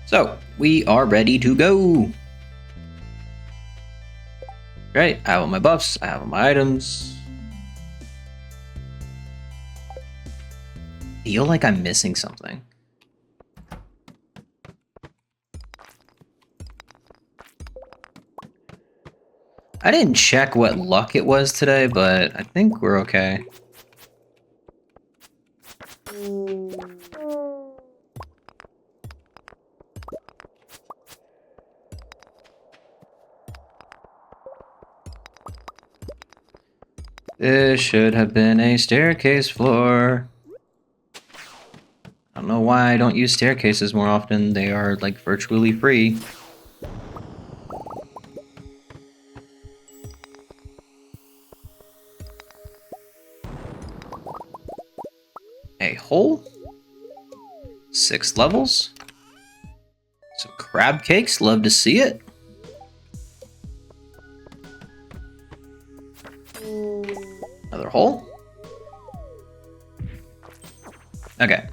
So, we are ready to go. Right, I have all my buffs, I have all my items. Feel like I'm missing something. I didn't check what luck it was today, but I think we're okay. This should have been a staircase floor. I don't know why I don't use staircases more often. They are, like, virtually free. A hole. 6 levels. Some crab cakes. Love to see it. Another hole. Okay.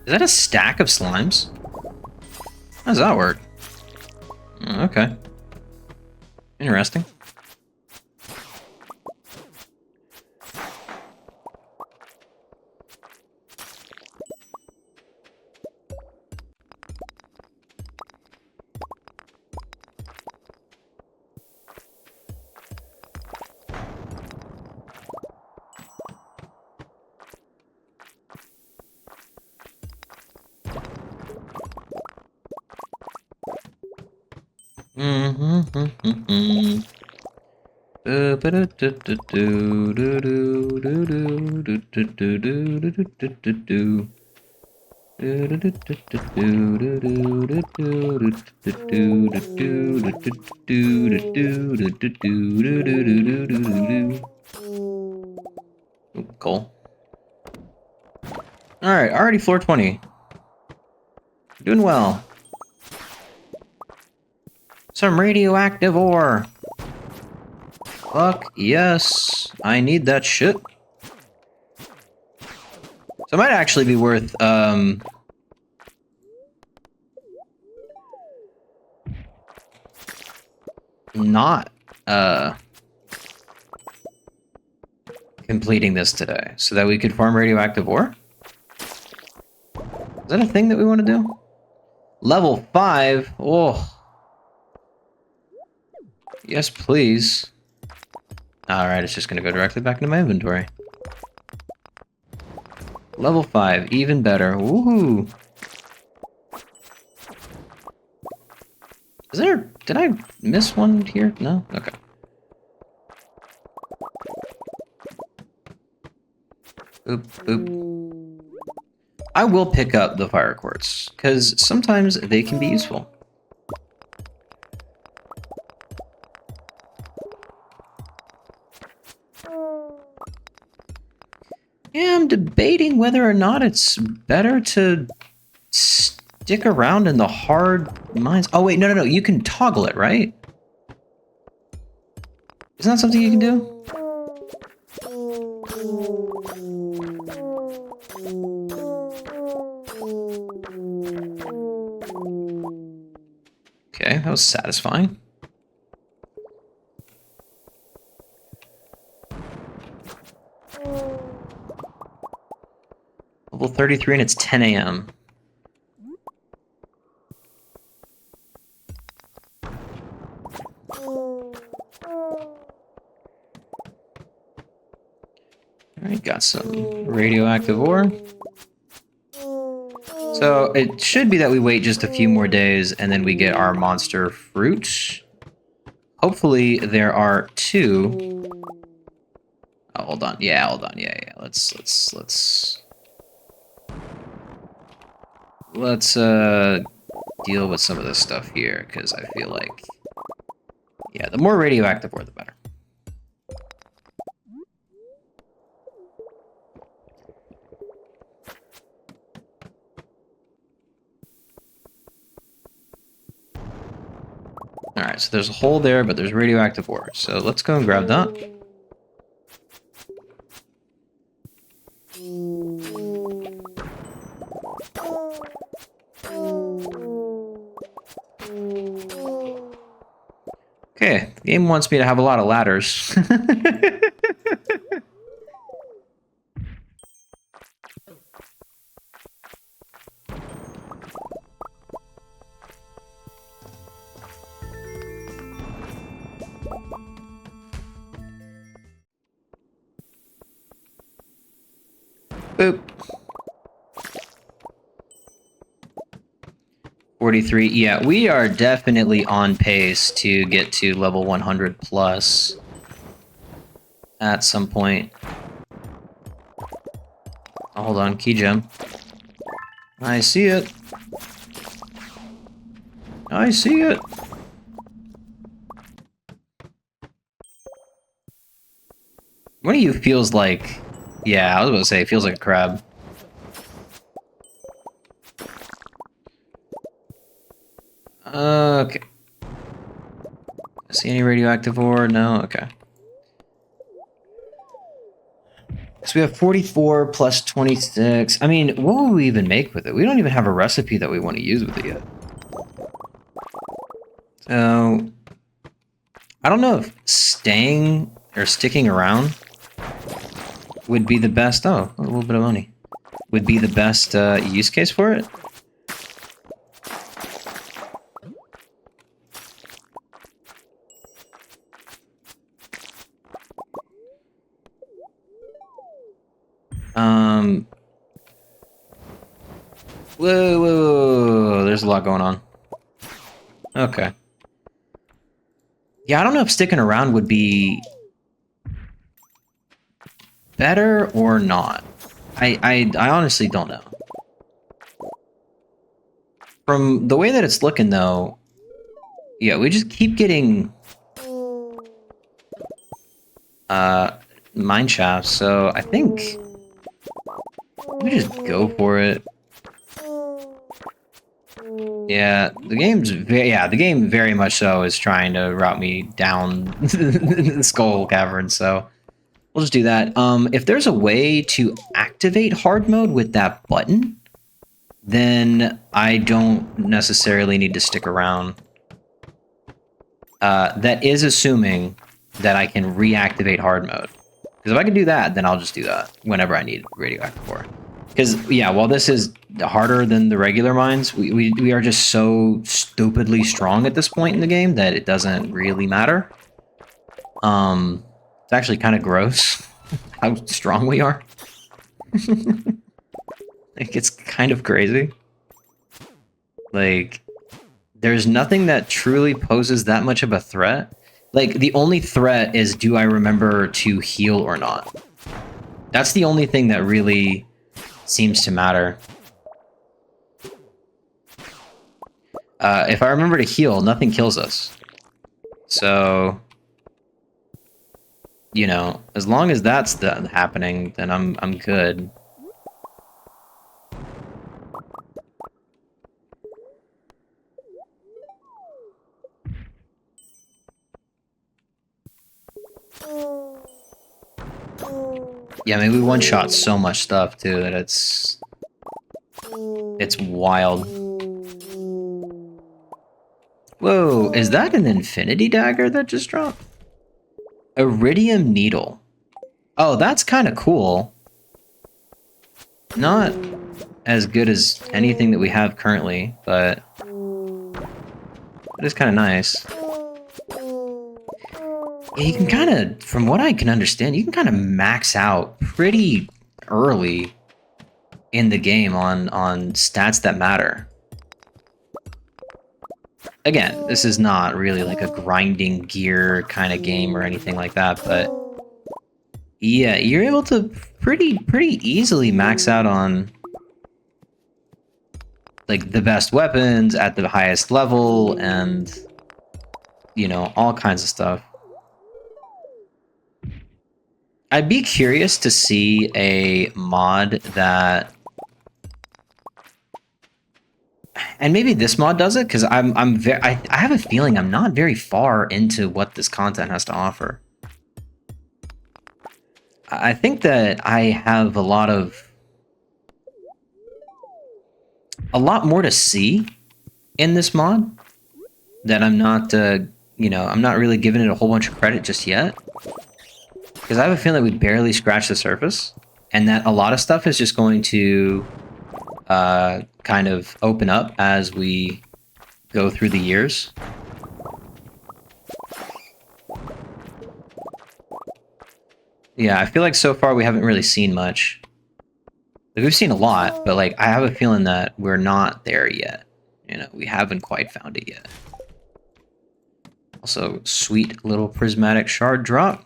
Is that a stack of slimes? How does that work? Okay. Interesting. Cool. Alright, already floor 20. Doing well. Some radioactive ore. Fuck yes. I need that shit. So it might actually be worth, not, completing this today, so that we could farm radioactive ore? Is that a thing that we want to do? Level 5? Oh. Yes, please. Alright, it's just gonna go directly back into my inventory. Level 5, even better. Woohoo! Is there... Did I miss one here? No? Okay. Boop, boop. I will pick up the fire quartz, because sometimes they can be useful. Yeah, I'm debating whether or not it's better to stick around in the hard mines. Oh wait, no, you can toggle it, right? Isn't that something you can do? Okay, that was satisfying. Level 33 and it's 10 a.m. Alright, got some radioactive ore. So it should be that we wait just a few more days and then we get our monster fruit. Hopefully there are 2. Oh, hold on. Yeah, hold on. Yeah. Let's deal with some of this stuff here, because I feel like, yeah, the more radioactive ore, the better. Alright, so there's a hole there, but there's radioactive ore. So let's go and grab that. Okay, the game wants me to have a lot of ladders. Boop. 43. Yeah, we are definitely on pace to get to level 100 plus at some point. Oh, hold on, key gem. I see it. I see it. One of you feels like... Yeah, I was about to say, it feels like a crab. Okay. See any radioactive ore? No? Okay. So we have 44 plus 26. I mean, what will we even make with it? We don't even have a recipe that we want to use with it yet. So... I don't know if staying or sticking around would be the best... Oh, a little bit of money. Would be the best use case for it. Whoa, there's a lot going on. Okay. Yeah, I don't know if sticking around would be better or not. I honestly don't know. From the way that it's looking, though, yeah, we just keep getting mine shafts, so I think we just go for it. Yeah, the game very much so is trying to route me down the Skull Cavern, so we'll just do that. If there's a way to activate hard mode with that button, then I don't necessarily need to stick around. That is assuming that I can reactivate hard mode. Because if I can do that, then I'll just do that whenever I need radioactive ore. Because, yeah, while this is harder than the regular mines, we are just so stupidly strong at this point in the game that it doesn't really matter. It's actually kind of gross how strong we are. Like, it's kind of crazy. Like, there's nothing that truly poses that much of a threat. Like, the only threat is, do I remember to heal or not? That's the only thing that really seems to matter. If I remember to heal, nothing kills us. So, you know, as long as that's happening, then I'm good. Yeah, I mean, we one-shot so much stuff, too, that it's wild. Whoa, is that an infinity dagger that just dropped? Iridium needle. Oh, that's kind of cool. Not as good as anything that we have currently, but it is kind of nice. Yeah, you can kind of, from what I can understand, you can kind of max out pretty early in the game on stats that matter. Again, this is not really like a grinding gear kind of game or anything like that, but yeah, you're able to pretty easily max out on like the best weapons at the highest level and, you know, all kinds of stuff. I'd be curious to see a mod that, and maybe this mod does it, because I have a feeling I'm not very far into what this content has to offer. I think that I have a lot more to see in this mod that I'm not, I'm not really giving it a whole bunch of credit just yet. Because I have a feeling we barely scratched the surface, and that a lot of stuff is just going to kind of open up as we go through the years. Yeah, I feel like so far we haven't really seen much. Like, we've seen a lot, but like I have a feeling that we're not there yet. You know, we haven't quite found it yet. Also, sweet little prismatic shard drop.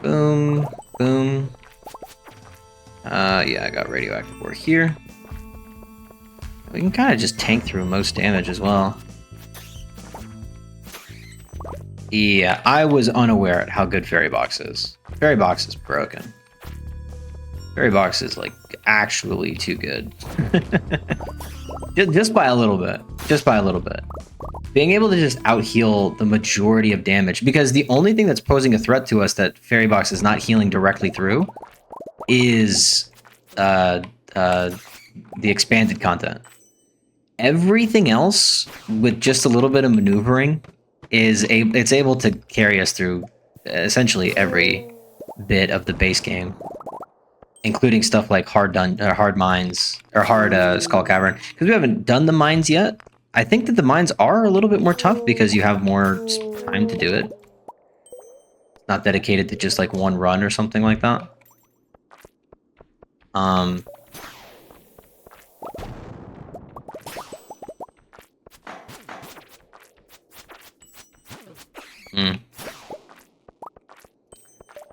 Boom, boom. Yeah, I got radioactive ore here. We can kind of just tank through most damage as well. Yeah, I was unaware at how good Fairy Box is. Fairy Box is broken. Fairy Box is, like, actually too good. Just by a little bit. Just by a little bit. Being able to just out-heal the majority of damage, because the only thing that's posing a threat to us that Fairy Box is not healing directly through is the expanded content. Everything else, with just a little bit of maneuvering, it's able to carry us through essentially every bit of the base game, including stuff like hard mines or hard Skull Cavern, because we haven't done the mines yet. I think that the mines are a little bit more tough because you have more time to do it. Not dedicated to just like one run or something like that.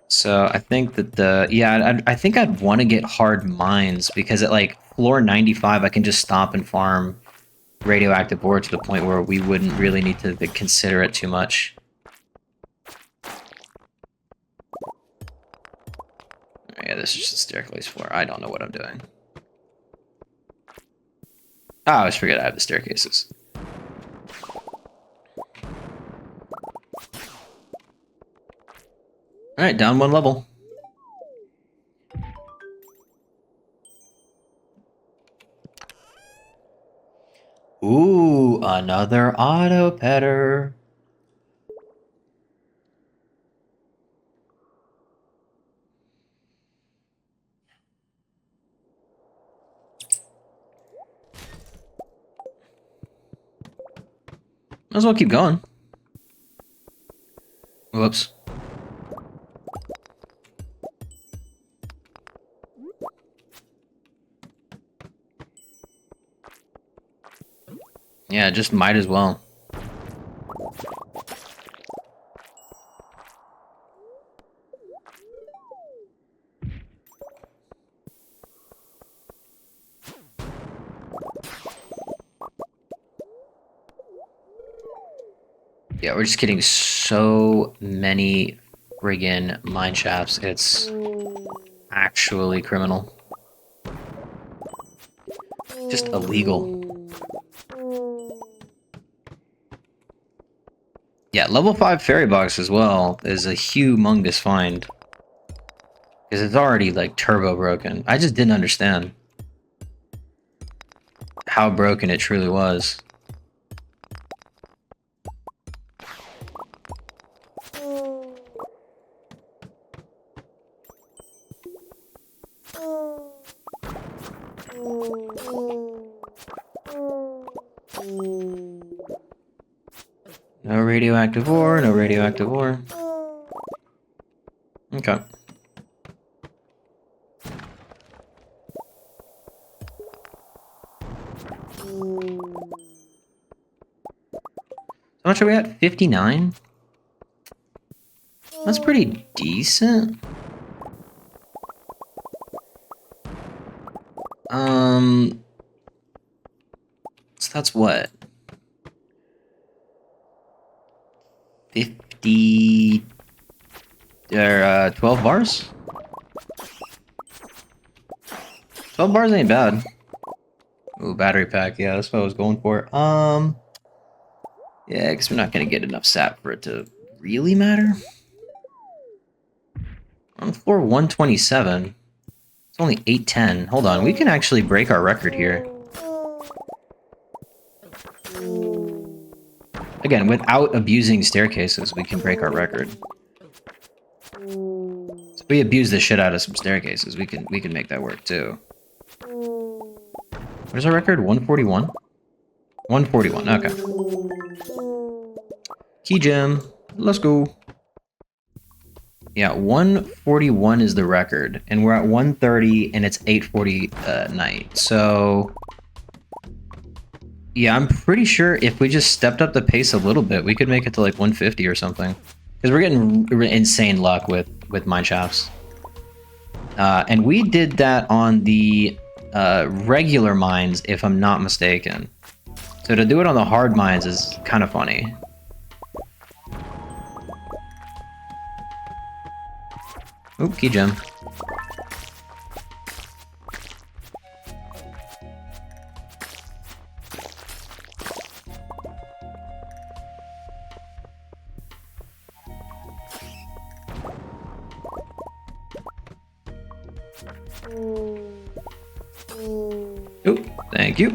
So I think that I think I'd want to get hard mines because at like floor 95, I can just stop and farm radioactive ore to the point where we wouldn't really need to consider it too much. Yeah, this is just a staircase floor. I don't know what I'm doing. Oh, I always forget I have the staircases. Alright, down one level. Ooh, another auto petter. Might as well keep going. Whoops. Yeah, just might as well. Yeah, we're just getting so many friggin' mine shafts. It's actually criminal. Just illegal. Yeah, level 5 fairy box as well is a humongous find. Because it's already, like, turbo broken. I just didn't understand how broken it truly was. No radioactive ore, no radioactive ore. Okay. How much are we at? 59? That's pretty decent. So that's what? 50... or, 12 bars? 12 bars ain't bad. Ooh, battery pack. Yeah, that's what I was going for. Yeah, because we're not going to get enough sap for it to really matter. on floor 127. It's only 810. Hold on, we can actually break our record here. Again, without abusing staircases, we can break our record. So if we abuse the shit out of some staircases, we can make that work too. What is our record? 141? 141, okay. Key gem. Let's go. Yeah, 141 is the record, and we're at 130, and it's 8:40 night. So, yeah, I'm pretty sure if we just stepped up the pace a little bit, we could make it to like 150 or something. Because we're getting insane luck with mine shafts. And we did that on the regular mines, if I'm not mistaken. So to do it on the hard mines is kind of funny. Ooh, key gem. Ooh, thank you.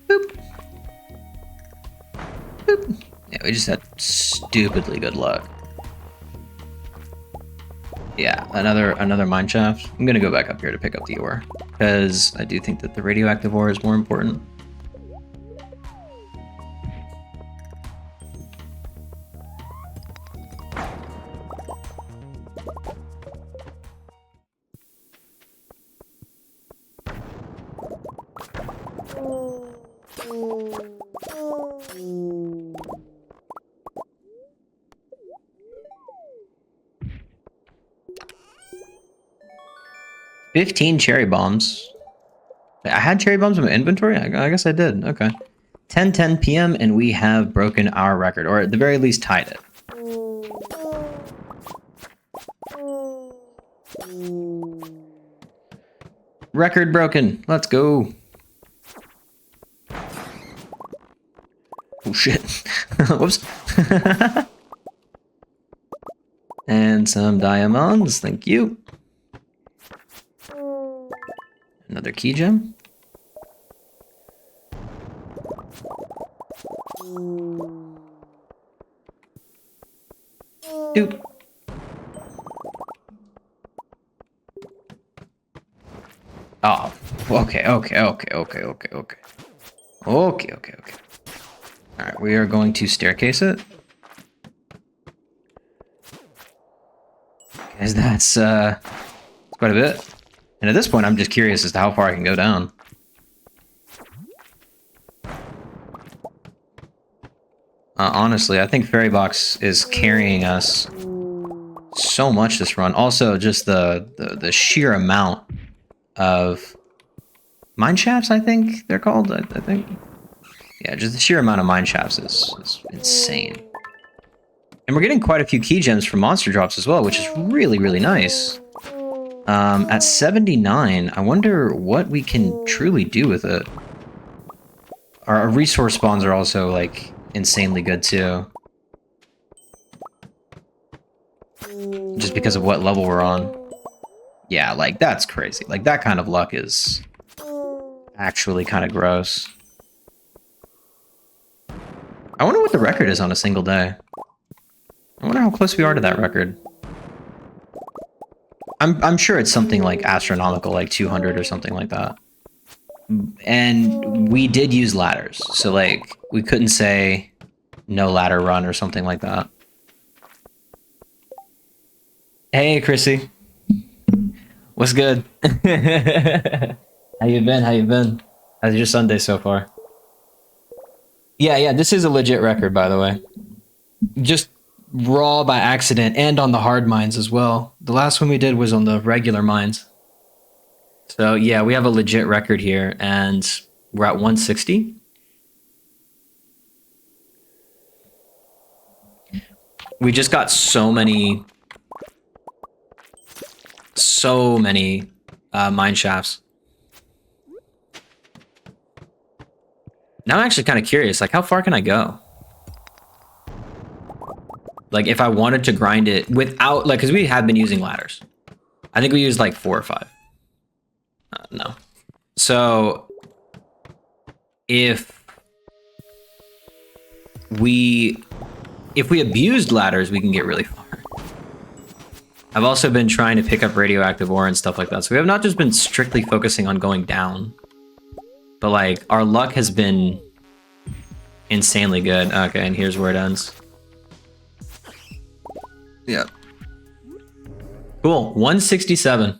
Boop. Boop. Yeah, we just had stupidly good luck. Yeah, another mine shaft. I'm gonna go back up here to pick up the ore, because I do think that the radioactive ore is more important. $15 cherry bombs. I had cherry bombs in my inventory? I guess I did. Okay. 10:10 p.m. and we have broken our record, or at the very least tied it. Record broken. Let's go. Oh shit. Whoops. And some diamonds. Thank you. Another key gem. Dude. Oh, okay. Alright, we are going to staircase it. Because that's quite a bit. And at this point, I'm just curious as to how far I can go down. Honestly, I think Fairy Box is carrying us so much this run. Also, just the sheer amount of mine shafts, I think they're called. I think. Yeah, just the sheer amount of mine shafts is insane. And we're getting quite a few key gems from monster drops as well, which is really, really nice. At 79, I wonder what we can truly do with it. Our resource spawns are also, like, insanely good, too. Just because of what level we're on. Yeah, like, that's crazy. Like, that kind of luck is actually kind of gross. I wonder what the record is on a single day. I wonder how close we are to that record. I'm sure it's something like astronomical, like 200 or something like that. And we did use ladders, so like we couldn't say no ladder run or something like that. Hey, Chrissy. What's good? How you been? How you been? How's your Sunday so far? Yeah, this is a legit record, by the way. Just raw by accident, and on the hard mines as well. The last one we did was on the regular mines. So yeah, we have a legit record here, and we're at 160. We just got so many mine shafts. Now I'm actually kind of curious, like how far can I go? Like if I wanted to grind it without, like, because we have been using ladders. I think we used like 4 or 5. No. So if we abused ladders, we can get really far. I've also been trying to pick up radioactive ore and stuff like that. So we have not just been strictly focusing on going down, but like our luck has been insanely good. Okay, and here's where it ends. Yeah. Cool. 167.